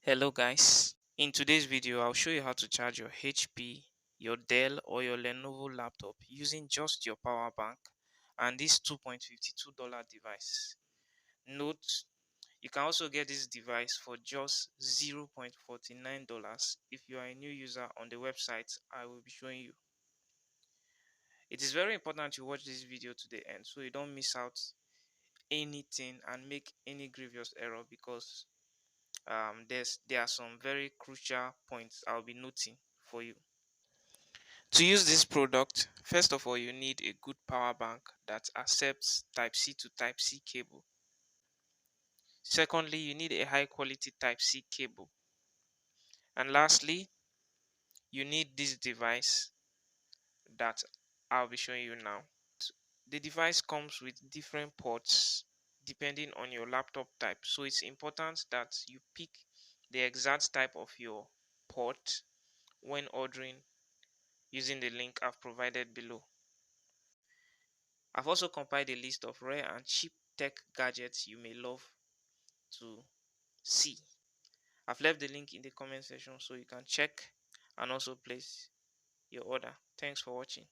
Hello guys, in today's video I'll show you how to charge your HP, your Dell or your Lenovo laptop using just your power bank and this $2.52 device. Note, you can also get this device for just $0.49 if you are a new user on the website I will be showing you. It is very important you watch this video to the end so you don't miss out anything and make any grievous error because there are some very crucial points I'll be noting for you. To use this product, first of all, you need a good power bank that accepts Type C to Type C cable. Secondly, you need a high quality Type C cable. And lastly, you need this device that I'll be showing you now. The device comes with different ports depending on your laptop type. So it's important that you pick the exact type of your port when ordering using the link I've provided below. I've also compiled a list of rare and cheap tech gadgets you may love to see. I've left the link in the comment section so you can check and also place your order. Thanks for watching.